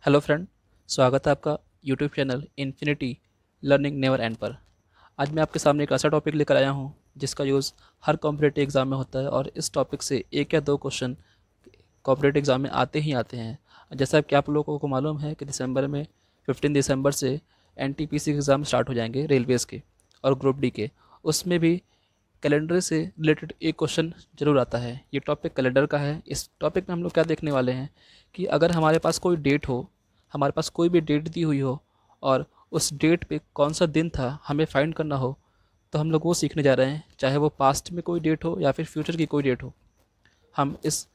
Hello friend. स्वागत है आपका YouTube channel infinity learning never and पर। आज मैं आपके सामने एक ऐसा टॉपिक लेकर आया हूं जिसका यूज़ हर कॉम्पिटेटिव एग्ज़ाम में होता है और इस टॉपिक से एक या दो क्वेश्चन कॉम्पिटेटिव एग्ज़ाम में आते ही आते हैं। जैसा कि आप लोगों को मालूम है कि दिसंबर में 15 दिसंबर से एनटीपीसी के एग्ज़ाम स्टार्ट हो जाएंगे रेलवेज़ के और ग्रुप डी के। उसमें भी कैलेंडर से रिलेटेड एक क्वेश्चन जरूर आता है। ये टॉपिक कैलेंडर का है। इस टॉपिक में हम लोग क्या देखने वाले हैं कि अगर हमारे पास कोई डेट हो, हमारे पास कोई भी डेट दी हुई हो और उस डेट पे कौन सा दिन था हमें फाइंड करना हो, तो हम लोग वो सीखने जा रहे हैं, चाहे वो पास्ट में कोई डेट हो या फिर फ्यूचर की कोई डेट हो। हम इस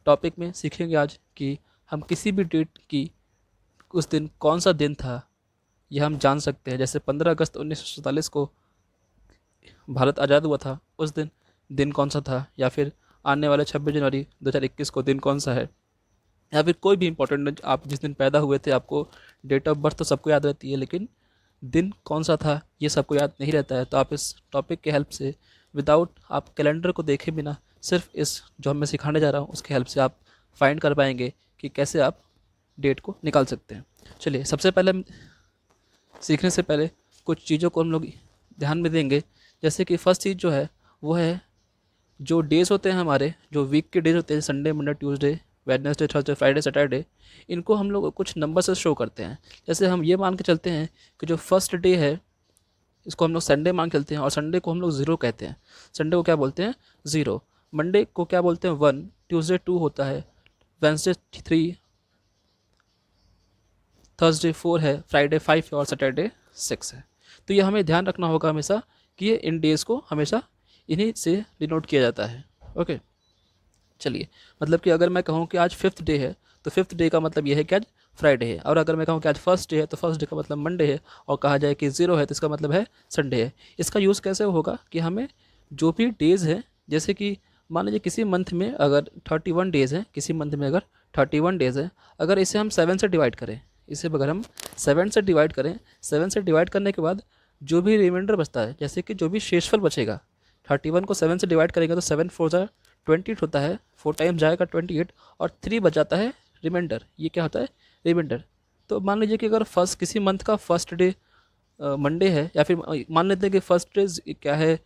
टॉपिक में सीखेंगे आज कि हम किसी भी डेट की उस दिन कौन सा दिन था यह हम जान सकते हैं। जैसे 15 अगस्त 1947 को भारत आज़ाद हुआ था, उस दिन दिन कौन सा था, या फिर आने वाले 26 जनवरी 2021 को दिन कौन सा है, या फिर कोई भी इंपॉर्टेंट आप जिस दिन पैदा हुए थे। आपको डेट ऑफ बर्थ तो सबको याद रहती है, लेकिन दिन कौन सा था ये सबको याद नहीं रहता है। तो आप इस टॉपिक के हेल्प से विदाउट आप कैलेंडर को देखे बिना सिर्फ इस जो मैं सिखाने जा रहा हूँ उसके हेल्प से आप फाइंड कर पाएंगे कि कैसे आप डेट को निकाल सकते हैं। चलिए, सबसे पहले सीखने से पहले कुछ चीज़ों को हम लोग ध्यान में देंगे। जैसे कि फर्स्ट चीज़ जो है वो है जो डेज़ होते हैं हमारे, जो वीक के डेज होते हैं, Sunday Monday Tuesday Wednesday Thursday Friday Saturday, इनको हम लोग कुछ नंबर से शो करते हैं। जैसे हम ये मान के चलते हैं कि जो फर्स्ट डे है इसको हम लोग संडे मान के चलते हैं और संडे को हम लोग ज़ीरो कहते हैं। संडे को क्या बोलते हैं? ज़ीरो। मंडे को क्या बोलते हैं? वन। ट्यूसडे टू होता है, वेंसडे थ्री, थर्सडे फोर है, फ्राइडे फाइव है और सैटरडे सिक्स है। तो ये हमें ध्यान रखना होगा हमेशा कि ये इन डेज़ को हमेशा इन्हीं से डिनोट किया जाता है। ओके, चलिए। मतलब कि अगर मैं कहूँ कि आज फिफ्थ डे है तो फिफ्थ डे का मतलब ये है कि आज फ्राइडे है, और अगर मैं कहूँ कि आज फर्स्ट डे है तो फर्स्ट डे का मतलब मंडे है, और कहा जाए कि ज़ीरो है तो इसका मतलब है संडे है। इसका यूज़ कैसे होगा कि हमें जो भी डेज़ है, जैसे कि मान लीजिए किसी मंथ में अगर 31 डेज़ हैं, किसी मंथ में अगर 31 डेज़ है, अगर इसे हम 7 से डिवाइड करें, इसे अगर हम 7 से डिवाइड करें, 7 से डिवाइड करने के बाद जो भी रिमाइंडर बचता है, जैसे कि जो भी शेषफल बचेगा, 31 को 7 से डिवाइड करेंगे तो 7 फोर ज़ा 28 होता है, 4 टाइम्स जाएगा 28, और 3 बच जाता है रिमाइंडर। ये क्या होता है? रिमाइंडर। तो मान लीजिए कि अगर फर्स्ट किसी मंथ का फर्स्ट डे मंडे है, या फिर मान लेते हैं कि फर्स्ट डे क्या है,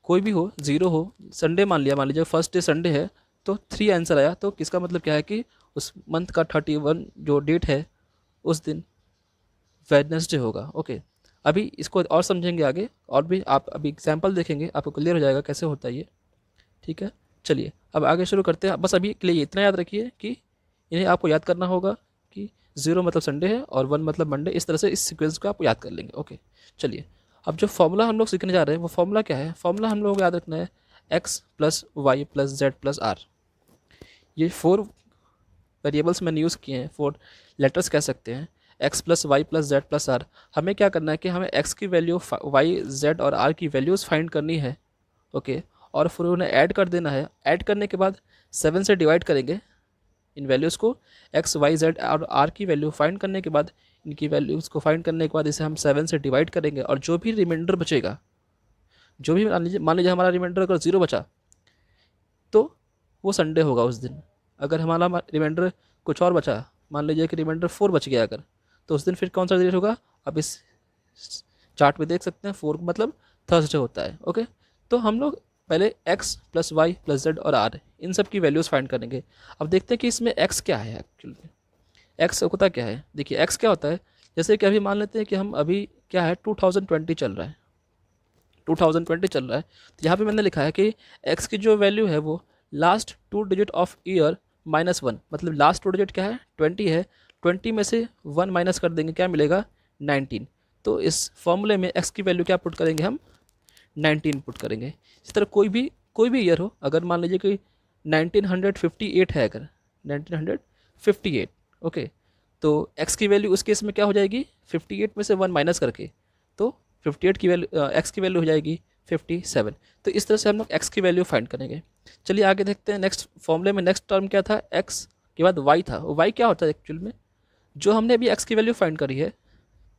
कोई भी हो, ज़ीरो हो, संडे मान लिया, मान लीजिए फर्स्ट डे संडे है, तो 3 आंसर आया। तो किसका मतलब क्या है कि उस मंथ का 31 जो डेट है उस दिन वेडनेसडे होगा। ओके, अभी इसको और समझेंगे आगे, और भी आप अभी एग्जाम्पल देखेंगे, आपको क्लियर हो जाएगा कैसे होता है ये। ठीक है, चलिए अब आगे शुरू करते हैं। बस अभी के लिए इतना याद रखिए कि इन्हें आपको याद करना होगा कि ज़ीरो मतलब संडे है और वन मतलब मंडे। इस तरह से इस सीक्वेंस को आप याद कर लेंगे। ओके, चलिए। अब जो फॉर्मूला हम लोग सीखने जा रहे हैं वो फॉर्मूला क्या है? फॉर्मूला हम लोग को याद रखना है x plus y plus z plus r. ये फोर वेरिएबल्स मैंने यूज़ किए हैं, फोर लेटर्स कह सकते हैं, x plus y plus z plus r. हमें क्या करना है कि हमें एक्स की वैल्यू, वाई जेड और आर की वैल्यूज़ फाइंड करनी है। ओके, और फिर उन्हें ऐड कर देना है। ऐड करने के बाद 7 से डिवाइड करेंगे इन वैल्यूज़ को। एक्स वाई जेड और आर की वैल्यू फाइंड करने के बाद, इनकी वैल्यूज़ को फाइंड करने के बाद इसे हम 7 से डिवाइड करेंगे, और जो भी रिमाइंडर बचेगा, जो भी मान लीजिए हमारा रिमाइंडर अगर ज़ीरो बचा तो वो संडे होगा उस दिन। अगर हमारा रिमाइंडर कुछ और बचा, मान लीजिए कि रिमाइंडर 4 बच गया अगर, तो उस दिन फिर कौन सा डेट होगा? अब इस चार्ट में देख सकते हैं, 4 मतलब थर्सडे होता है। ओके, तो हम लोग पहले x plus y plus z और r इन सब की वैल्यूज़ फाइंड करेंगे। अब देखते हैं कि इसमें x क्या है एक्चुअल में। x होता क्या है? देखिए x क्या होता है, जैसे कि अभी मान लेते हैं कि हम अभी क्या है 2020 चल रहा है, 2020 चल रहा है। तो यहाँ पे मैंने लिखा है कि x की जो वैल्यू है वो last 2 digit of year minus one, मतलब लास्ट 2 डिजिट क्या है? 20 है, 20 में से 1 माइनस कर देंगे, क्या मिलेगा? 19। तो इस फॉर्मूले में x की वैल्यू क्या पुट करेंगे हम? 19 पुट करेंगे। इस तरह कोई भी ईयर हो, अगर मान लीजिए कि 1958 है, अगर 1958, ओके, तो x की वैल्यू उस केस में क्या हो जाएगी? 58 में से 1 माइनस करके, तो 58 की वैल्यू x की वैल्यू हो जाएगी 57। तो इस तरह से हम लोग x की वैल्यू फाइंड करेंगे। चलिए आगे देखते हैं। नेक्स्ट फॉर्मूले में नेक्स्ट टर्म क्या था? x के बाद y था। y क्या होता है एक्चुअल में? जो हमने अभी x की वैल्यू फाइंड करी है,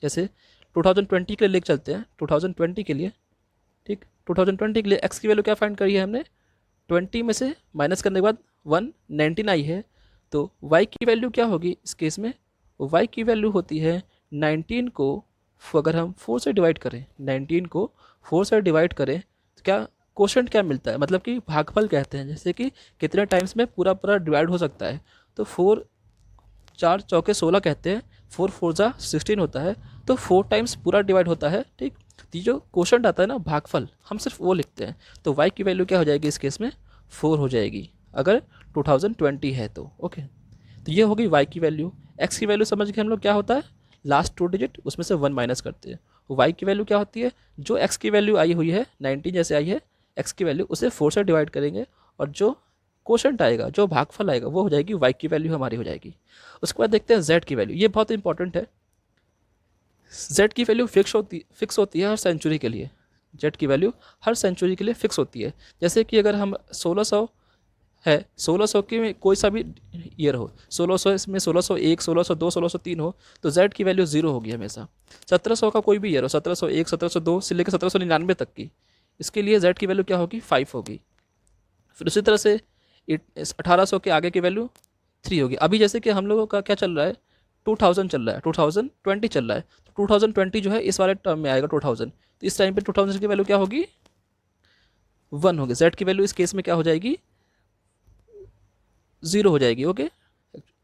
जैसे 2020 के लिए लेके चलते हैं, 2020 के लिए, ठीक, 2020 के लिए एक्स की वैल्यू क्या फाइंड करी है हमने? 20 में से माइनस करने के बाद 1 19 आई है। तो वाई की वैल्यू क्या होगी इस केस में? y की वैल्यू होती है 19 को अगर हम 4 से डिवाइड करें, 19 को 4 से डिवाइड करें तो क्या क्वोशंट क्या मिलता है, मतलब कि भागफल कहते हैं, जैसे कि कितने टाइम्स में पूरा पूरा डिवाइड हो सकता है। तो 4 4 चौके 16 कहते हैं, 4 4 जा 16 होता है, तो 4 टाइम्स पूरा डिवाइड होता है। ठीक, तो ये जो क्वोशंट आता है ना भागफल, हम सिर्फ वो लिखते हैं। तो y की वैल्यू क्या हो जाएगी इस केस में, 4 हो जाएगी अगर 2020 है तो। ओके, तो ये हो गई y की वैल्यू। x की वैल्यू समझ के हम लोग क्या होता है, लास्ट 2 डिजिट उसमें से 1 माइनस करते हैं। y की वैल्यू क्या होती है, जो x की वैल्यू आई हुई है 19 जैसे आई है, x की वैल्यू उसे 4 से डिवाइड करेंगे और जो क्वोशंट आएगा, जो भागफल आएगा, वो हो जाएगी y की वैल्यू हमारी हो जाएगी। उसके बाद देखते हैं z की वैल्यू, ये बहुत इंपॉर्टेंट है। z की वैल्यू फिक्स होती है हर सेंचुरी के लिए। z की वैल्यू हर सेंचुरी के लिए फिक्स होती है। जैसे कि अगर हम 1600 है, 1600 के में कोई सा भी ईयर हो, 1600 इसमें 1601, 1602, 1603 हो, तो z की वैल्यू 0 होगी हमेशा। 1700 का कोई भी ईयर हो, 1701, 1702 से लेकर 1799 तक की, इसके लिए z की वैल्यू क्या होगी, 5 होगी। फिर उसी तरह से 1800 के आगे की वैल्यू 3 होगी। अभी जैसे कि हम लोगों का क्या चल रहा है, 2000 चल रहा है, 2020 चल रहा है, तो 2020 जो है इस वाले टर्म में आएगा 2000, तो इस टाइम पे 2000 की वैल्यू क्या होगी, 1 होगी। z की वैल्यू इस केस में क्या हो जाएगी, 0 हो जाएगी। ओके,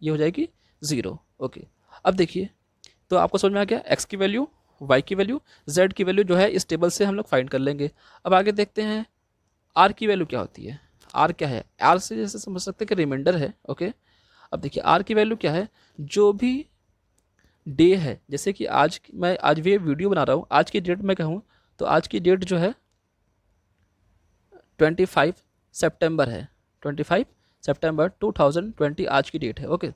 ये हो जाएगी 0। ओके, अब देखिए, तो आपको समझ में आ गया x की वैल्यू, y की वैल्यू, z की वैल्यू जो है इस टेबल से हम लोग फाइंड कर लेंगे। अब आगे देखते हैं r की वैल्यू क्या होती है। r क्या है, r से जैसे समझ सकते हैं कि रिमाइंडर है। ओके, अब देखिए r की वैल्यू क्या है, जो भी डे है, जैसे कि मैं आज ये वीडियो बना रहा हूँ, आज की डेट में कहूँ तो आज की डेट जो है 25 सितंबर है, 25 सितंबर 2020 आज की डेट है। ओके,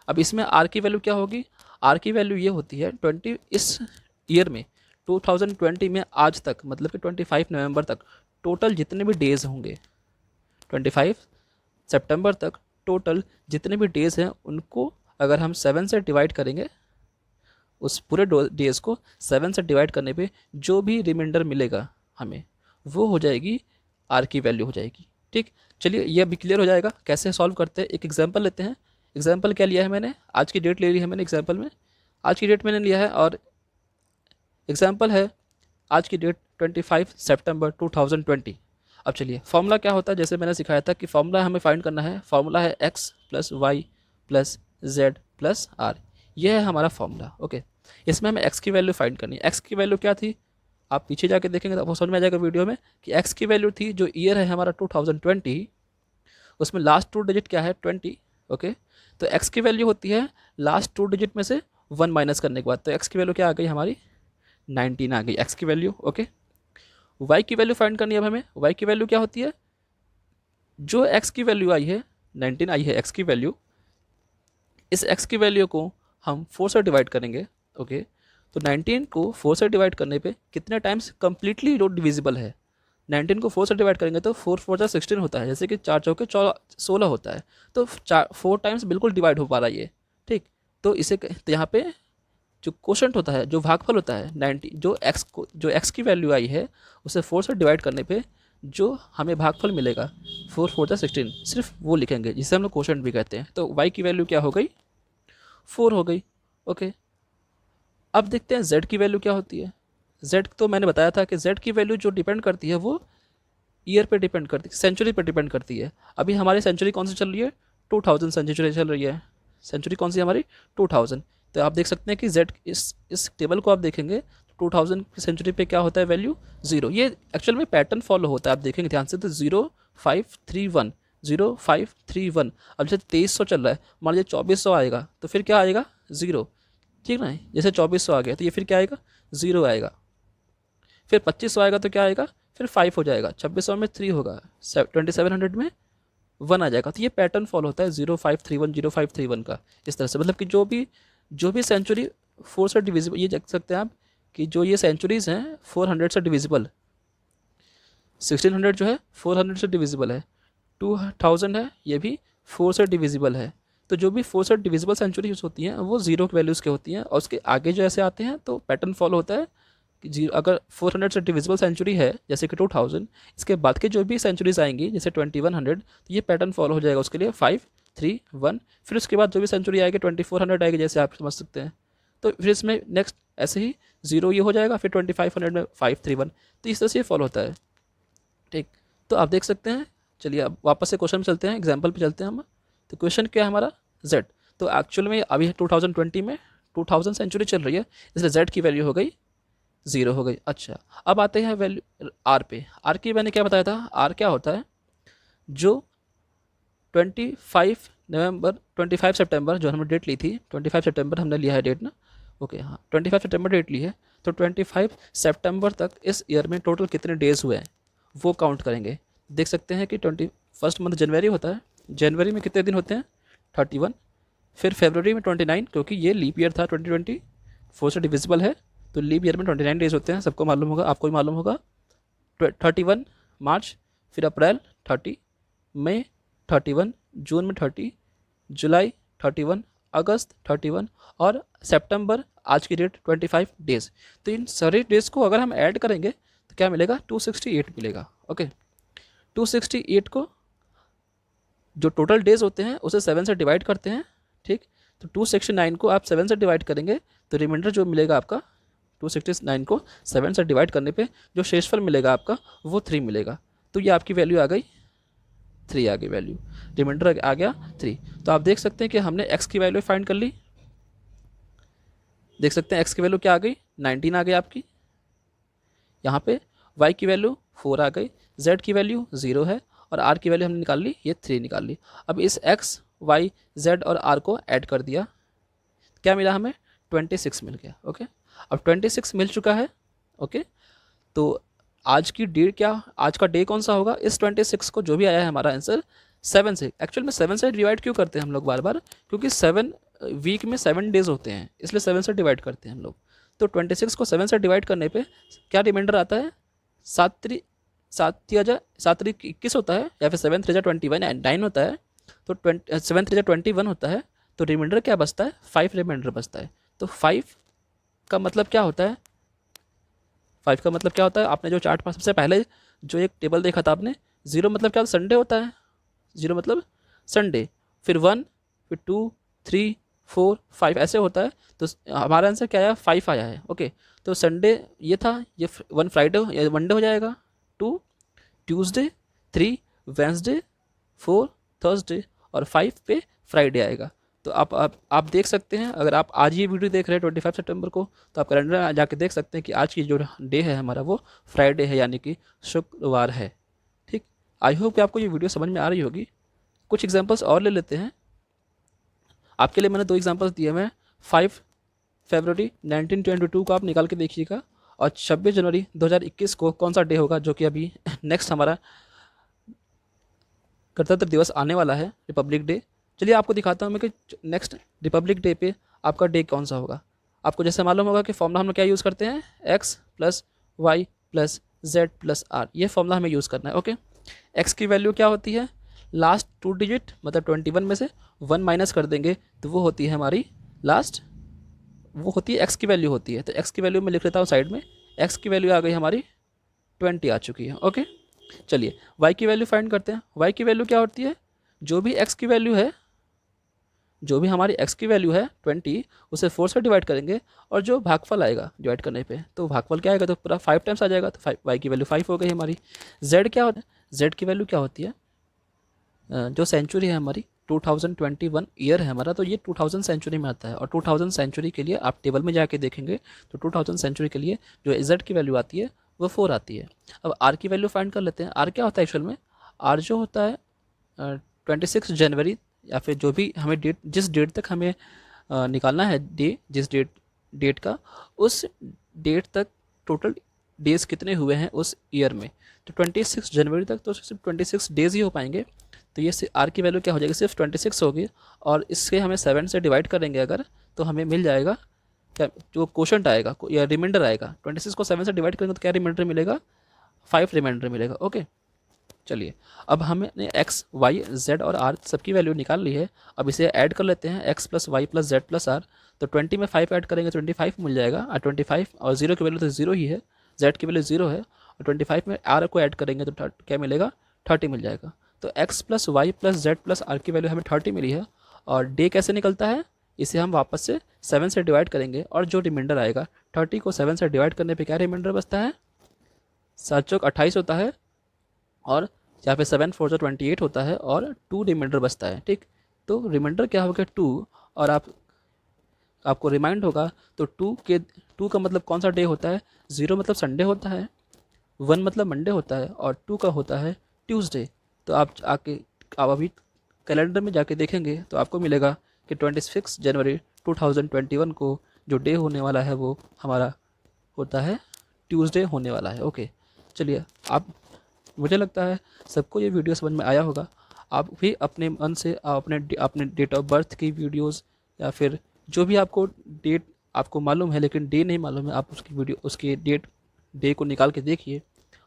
अब इसमें आर की वैल्यू क्या होगी, आर की वैल्यू ये होती है 20 इस ईयर में 2020 में आज तक, मतलब कि 25 नवंबर तक टोटल जितने भी डेज़ होंगे, 25 सितंबर तक टोटल जितने भी डेज़ हैं उनको अगर हम 7 से डिवाइड करेंगे, उस पूरे डेज़ को 7 से डिवाइड करने पे जो भी रिमाइंडर मिलेगा हमें, वो हो जाएगी आर की वैल्यू हो जाएगी। ठीक, चलिए ये अभी क्लियर हो जाएगा कैसे सॉल्व करते हैं। एक एग्जांपल लेते हैं। एग्जांपल क्या लिया है मैंने, आज की डेट ले ली है मैंने एग्जांपल में, आज की डेट मैंने लिया है और एग्जांपल है आज की डेट 25 सितंबर 2020। अब चलिए फॉर्मूला क्या होता है, जैसे मैंने सिखाया था कि फॉर्मूला हमें फाइंड करना है, फॉर्मूला है x plus y plus z plus r, यह है हमारा फॉर्मूला। ओके, इसमें हमें x की वैल्यू फाइंड करनी है। x की वैल्यू क्या थी, आप पीछे जाके देखेंगे तो आपको समझ में आ जाएगा वीडियो में कि x की वैल्यू थी, जो ईयर है हमारा 2020, उसमें लास्ट 2 डिजिट क्या है 20। ओके, तो x की वैल्यू होती है लास्ट 2 डिजिट में से 1 माइनस करने के बाद, तो x की वैल्यू क्या आ गई हमारी 19 आ गई x की वैल्यू। ओके, y की वैल्यू फाइंड करनी है अब हमें। y की वैल्यू क्या होती है, जो x की वैल्यू आई है 19 आई है x की वैल्यू, इस x की वैल्यू को हम 4 से डिवाइड करेंगे। ओके, तो 19 को 4 से डिवाइड करने पे कितने टाइम्स कंप्लीटली डिविजिबल है, 19 को 4 से डिवाइड करेंगे तो 4 4 जा 16 होता है, जैसे कि 4 चौके 16 होता है, तो 4 टाइम्स बिल्कुल डिवाइड हो पा रहा है ये। ठीक, तो इसे तो यहाँ पे जो क्वोशंट होता है, जो भागफल होता है 90, जो x की वैल्यू आई है उसे 4 से डिवाइड करने पे जो हमें भागफल मिलेगा 4 4 जा 16, सिर्फ वो लिखेंगे जिसे हम लोग क्वोशंट भी कहते हैं। तो y की वैल्यू क्या हो गई, 4 हो गई। ओके, अब देखते हैं z की वैल्यू क्या होती है। z तो मैंने बताया था कि z की वैल्यू जो डिपेंड करती है वो ईयर पे डिपेंड करती है, सेंचुरी पे डिपेंड करती है। अभी हमारी सेंचुरी कौन सी चल रही है, 2000 सेंचुरी चल रही है। सेंचुरी कौन सी हमारी 2000, तो आप देख सकते हैं कि z इस टेबल को आप देखेंगे 2000 की सेंचुरी पे क्या होता है वैल्यू 0। ये एक्चुअल में पैटर्न फॉलो होता है, आप देखेंगे ध्यान से, तो 0531 0531। अब जैसे 2300 चल रहा है, मान लीजिए 2400 आएगा तो फिर क्या आएगा 0। ठीक ना, जैसे 2400 आ गया तो ये फिर क्या आएगा 0 आएगा, फिर 2500 आएगा तो क्या आएगा फिर 5 हो जाएगा, 2600 में 3 होगा, 2700 में 1 आ जाएगा। तो ये पैटर्न फॉलो होता है 0531 का, इस तरह से, मतलब कि जो भी सेंचुरी 4 से डिविजिबल, ये देख सकते हैं आप कि जो ये सेंचुरीज़ हैं 400 से डिविजिबल, 1600 जो है 400 से डिविजिबल है, 2000 है ये भी 4 से डिविजिबल है। तो जो भी 4 से डिविजिबल सेंचुरीज होती हैं वो 0 वैल्यूज़ के होती हैं, और उसके आगे जो ऐसे आते हैं तो पैटर्न फॉलो होता है कि 0, अगर 400 से डिविजिबल सेंचुरी है जैसे कि 2000, इसके बाद के जो भी सेंचुरीज आएंगी जैसे 2100, तो ये पैटर्न फॉलो हो जाएगा उसके लिए 5 3 1, फिर उसके बाद जो भी सेंचुरी आएगी 2400 आएगी, जैसे आप समझ सकते हैं। तो फिर इसमें नेक्स्ट ऐसे ही 0 ये हो जाएगा, फिर 2500 में 5 3 1, तो इस तरह से ये फॉलो होता है। ठीक, तो आप देख सकते हैं। चलिए अब वापस से क्वेश्चन में चलते हैं, एग्जाम्पल पे चलते हैं हम। तो क्वेश्चन क्या है हमारा, Z। तो एक्चुअल में अभी 2020 में 2000 सेंचुरी चल रही है, इसलिए Z की वैल्यू हो गई 0 हो गई। अच्छा, अब आते हैं वैल्यू R पे। R की मैंने क्या बताया था, R क्या होता है, जो 25 सितंबर जो हमने डेट ली थी, 25 सितंबर हमने लिया है डेट ना, ओके हाँ 25 सितंबर डेट ली है, तो 25 सितंबर तक इस ईयर में टोटल कितने डेज़ हुए हैं वो काउंट करेंगे। देख सकते हैं कि 21 मंथ जनवरी होता है, जनवरी में कितने दिन होते हैं 31, फिर फरवरी में 29, क्योंकि ये लीप ईयर था 2024 से डिविजिबल है, तो लीप ईयर में 29 डेज होते हैं, सबको मालूम होगा, आपको भी मालूम होगा। 31 मार्च, फिर अप्रैल 30, मई 31, जून में 30, जुलाई 31, अगस्त 31 और सितंबर आज की डेट 25 डेज़। तो इन सारे डेज़ को अगर हम ऐड करेंगे तो क्या मिलेगा, 268 मिलेगा। ओके, 268 को जो टोटल डेज़ होते हैं उसे 7 से डिवाइड करते हैं। ठीक, तो 269 को आप 7 से डिवाइड करेंगे तो रिमाइंडर जो मिलेगा आपका 269 को 7 से डिवाइड करने पे जो शेषफल मिलेगा आपका वो 3 मिलेगा। तो ये आपकी वैल्यू आ गई 3 आ गई वैल्यू, रिमाइंडर आ गया 3। तो आप देख सकते हैं कि हमने x की वैल्यू फाइंड कर ली। देख सकते हैं x की वैल्यू क्या आ गई, 19 आ गई आपकी। यहाँ पे y की वैल्यू 4 आ गई, z की वैल्यू 0 है और r की वैल्यू हमने निकाल ली, ये 3 निकाल ली। अब इस x y z और r को ऐड कर दिया, क्या मिला हमें, 26 मिल गया। ओके, अब 26 मिल चुका है। ओके, तो आज की डेट क्या, आज का डे कौन सा होगा, इस 26 को जो भी आया है हमारा आंसर 7 से, एक्चुअल में 7 से डिवाइड क्यों करते हैं हम लोग बार बार, क्योंकि 7 वीक में 7 डेज होते हैं, इसलिए 7 से डिवाइड करते हैं हम लोग। तो 26 को 7 से डिवाइड करने पे क्या रिमाइंडर आता है, 7 3 21 होता है, या फिर 7 3 21 9 होता है, तो 7 3 21 होता है। तो रिमाइंडर क्या बचता है, 5 रिमाइंडर बचता है। तो 5 का मतलब क्या होता है, 5 का मतलब क्या होता है, आपने जो चार्ट पर सबसे पहले जो एक टेबल देखा था आपने, 0 मतलब क्या, संडे होता है, 0 मतलब संडे, फिर 1, फिर 2 3 4 5 ऐसे होता है। तो हमारा आंसर क्या आया, 5 आया है। ओके, तो संडे ये था, ये 1 फ्राइडे या मंडे हो जाएगा, 2 ट्यूसडे, 3 वेंसडे, 4 थर्सडे और 5 पे फ्राइडे आएगा। तो आप देख सकते हैं, अगर आप आज ये वीडियो देख रहे हैं 25 सितंबर को, तो आप कैलेंडर में जाके देख सकते हैं कि आज की जो डे है हमारा वो फ्राइडे है, यानी कि शुक्रवार है। ठीक, आई होप कि आपको ये वीडियो समझ में आ रही होगी। कुछ एग्जांपल्स और ले लेते हैं। आपके लिए मैंने 2 एग्जांपल्स दिए हैं। 5 फरवरी 1922 को आप निकाल के देखिएगा, और 26 जनवरी 2021 को कौन सा डे होगा, जो कि अभी नेक्स्ट हमारा गणतंत्र दिवस आने वाला है, रिपब्लिक डे। चलिए आपको दिखाता हूँ मैं कि नेक्स्ट रिपब्लिक डे पे आपका डे कौन सा होगा। आपको जैसे मालूम होगा कि फॉर्मूला हम क्या यूज़ करते हैं, x + y + z + r, ये फॉर्मूला हमें यूज़ करना है। ओके, x की वैल्यू क्या होती है, लास्ट 2 डिजिट मतलब 21 में से 1 माइनस कर देंगे तो वो होती है हमारी लास्ट, वो होती है x की वैल्यू होती है। तो x की वैल्यू मैं लिख लेता हूँ साइड में, x की वैल्यू आ गई हमारी 20 आ चुकी है। ओके, चलिए y की वैल्यू फाइंड करते हैं। y की वैल्यू क्या होती है, जो भी x की वैल्यू है, जो भी हमारी x की वैल्यू है 20, उसे 4 से डिवाइड करेंगे, और जो भागफल आएगा डिवाइड करने पे, तो भागफल क्या आएगा, तो पूरा 5 टाइम्स आ जाएगा। तो 5 y की वैल्यू 5 हो गई हमारी। z क्या होता है, z की वैल्यू क्या होती है, जो सेंचुरी है हमारी 2021 ईयर है हमारा, तो ये 2000 सेंचुरी में आता है, और 2000 सेंचुरी के लिए आप टेबल में जाके देखेंगे तो 2000 सेंचुरी के लिए जो z की वैल्यू आती है वो 4 आती है। अब r की वैल्यू फाइंड कर लेते हैं। r क्या होता है एक्चुअल में, r जो होता है 26 जनवरी, या फिर जो भी हमें डेट, जिस डेट तक हमें निकालना है डे, जिस डेट का, उस डेट तक टोटल डेज कितने हुए हैं उस ईयर में। तो 26 जनवरी तक तो सिर्फ 26 डेज ही हो पाएंगे। तो ये आर की वैल्यू क्या हो जाएगी, सिर्फ 26 होगी, और इसके हमें 7 से डिवाइड करेंगे अगर, तो हमें मिल जाएगा क्या, जो क्वोशंट आएगा या रिमाइंडर आएगा, 26 को 7 से डिवाइड करेंगे तो क्या रिमाइंडर मिलेगा, 5 रिमाइंडर मिलेगा। ओके, चलिए अब हमने x, y, z और r सबकी वैल्यू निकाल ली है। अब इसे ऐड कर लेते हैं, x + y + z + r। तो 20 में 5 ऐड करेंगे 25 मिल जाएगा, और 25 और 0 की वैल्यू तो 0 ही है, z की वैल्यू 0 है, और 25 में r को ऐड करेंगे तो क्या मिलेगा, 30 मिल जाएगा। तो x plus y plus z plus r की वैल्यू हमें 30 मिली है। और डे कैसे निकलता है, इसे हम वापस से 7 से डिवाइड करेंगे और जो रिमाइंडर आएगा 30 को 7 से डिवाइड करने पे क्या रिमाइंडर बचता है, 7 चौक 28 होता है और यहाँ पे 7 4 जो 28 होता है और 2 रिमाइंडर बचता है। ठीक, तो रिमाइंडर क्या होगा 2 और आपको रिमाइंड होगा तो 2 का मतलब कौन सा डे होता है, 0 मतलब संडे होता है, 1 मतलब मंडे होता है और 2 का होता है ट्यूसडे। तो आप अभी कैलेंडर में जाके देखेंगे तो आपको मिलेगा कि 26 जनवरी 2021 को जो डे होने वाला है वो हमारा होता है ट्यूसडे होने वाला है। ओके, चलिए आप, मुझे लगता है सबको ये वीडियो समझ में आया होगा। आप भी अपने मन से अपने डेट ऑफ बर्थ की वीडियोस या फिर जो भी आपको डेट आपको मालूम है लेकिन डे नहीं मालूम है, आप उसकी डे को निकाल के देखिए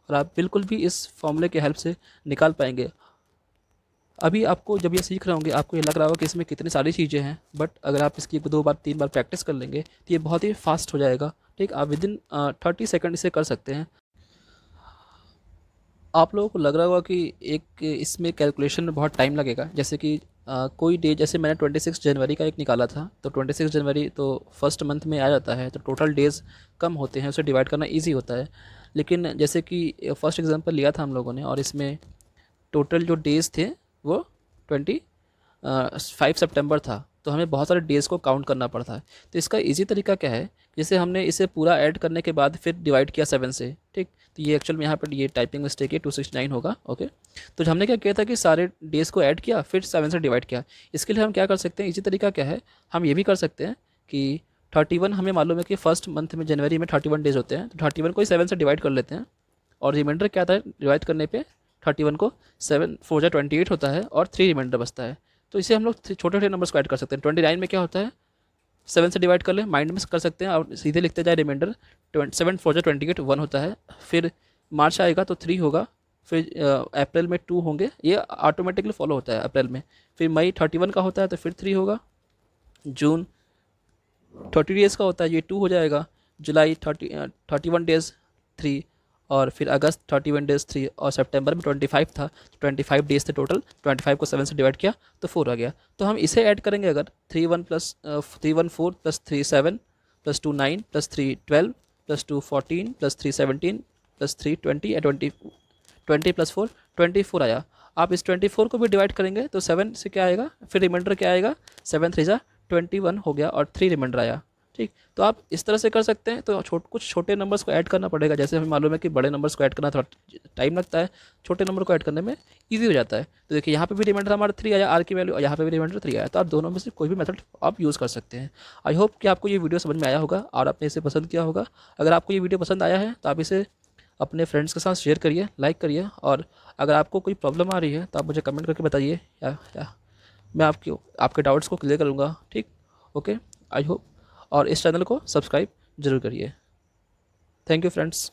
और आप बिल्कुल भी इस फॉर्मूले के हेल्प से निकाल पाएंगे। अभी आपको जब ये सीख रहे होंगे आपको ये लग रहा होगा कि इसमें कितनी सारी चीज़ें हैं, बट अगर आप इसकी 2 बार 3 बार प्रैक्टिस कर लेंगे तो ये बहुत ही फास्ट हो जाएगा। ठीक, आप विदिन 30 सेकंड इसे कर सकते हैं। आप लोगों को लग रहा होगा कि एक इसमें कैलकुलेशन में बहुत टाइम लगेगा, जैसे कि कोई डे, जैसे मैंने 26 जनवरी का एक निकाला था तो 26 जनवरी तो फर्स्ट मंथ में आ जाता है तो टोटल डेज़ कम होते हैं, उसे डिवाइड करना इजी होता है। लेकिन जैसे कि फर्स्ट एग्जांपल लिया था हम लोगों ने और इसमें टोटल जो डेज़ थे वो 5 सितंबर था, तो हमें बहुत सारे डेज़ को काउंट करना पड़ता है। तो इसका इजी तरीका क्या है, जैसे हमने इसे पूरा ऐड करने के बाद फिर डिवाइड किया 7 से। ठीक, तो ये एक्चुअल में यहाँ पर ये टाइपिंग मिस्टेक है, 269 होगा। ओके, तो हमने क्या किया था कि सारे डेज़ को ऐड किया फिर 7 से डिवाइड किया। इसके लिए हम क्या कर सकते हैं, इसी तरीका क्या है, हम ये भी कर सकते हैं कि 31 हमें मालूम है कि फर्स्ट मंथ में जनवरी में 31 डेज़ होते हैं, तो 31 को ही 7 से डिवाइड कर लेते हैं और रिमाइंडर क्या था डिवाइड करने पे 31 को 7 4 28 होता है और 3 रिमाइंडर बचता है। तो इसे हम लोग छोटे छोटे नंबर्स को ऐड कर सकते हैं। 29 में क्या होता है, 7 से डिवाइड कर ले, माइंड में कर सकते हैं और सीधे लिखते जाए रिमाइंडर 7 4 28 1 होता है। फिर मार्च आएगा तो 3 होगा, फिर अप्रैल में 2 होंगे, ये ऑटोमेटिकली फॉलो होता है अप्रैल में। फिर मई 31 का होता है तो फिर 3 होगा, जून 30 डेज़ का होता है ये 2 हो जाएगा, जुलाई 31 डेज़ 3 और फिर अगस्त 31 डेज़ 3 और सितंबर में 25 था, 25 डेज़ थे टोटल, 25 को 7 से डिवाइड किया तो 4 आ गया। तो हम इसे ऐड करेंगे अगर 3 1 4 plus 3 7 plus 2 9 plus 3 12 plus 2 14 plus 3 17 plus 3 20 या 20 प्लस 4 24 आया। आप इस 24 को भी डिवाइड करेंगे तो 7 से क्या आएगा, फिर रिमाइंडर क्या आएगा, 7 3 21 हो गया और 3 रिमाइंडर आया। ठीक, तो आप इस तरह से कर सकते हैं। तो कुछ छोटे नंबर्स को ऐड करना पड़ेगा, जैसे हमें मालूम है कि बड़े नंबर्स को ऐड करना थोड़ा टाइम लगता है, छोटे नंबर को ऐड करने में ईजी हो जाता है। तो देखिए यहाँ पे भी रिमाइंडर हमारा 3 आया, आर की वैल्यू, और यहाँ पे भी रिमाइंडर 3 आया। तो आप दोनों में से कोई भी मेथड आप यूज़ कर सकते हैं। आई होप कि आपको ये वीडियो समझ में आया होगा और आपने इसे पसंद किया होगा। अगर आपको ये वीडियो पसंद आया है तो आप इसे अपने फ्रेंड्स के साथ शेयर करिए, लाइक करिए, और अगर आपको कोई प्रॉब्लम आ रही है तो आप मुझे कमेंट करके बताइए या मैं आपके डाउट्स को क्लियर करूँगा। ठीक, ओके, आई होप, और इस चैनल को सब्सक्राइब जरूर करिए। Thank you friends.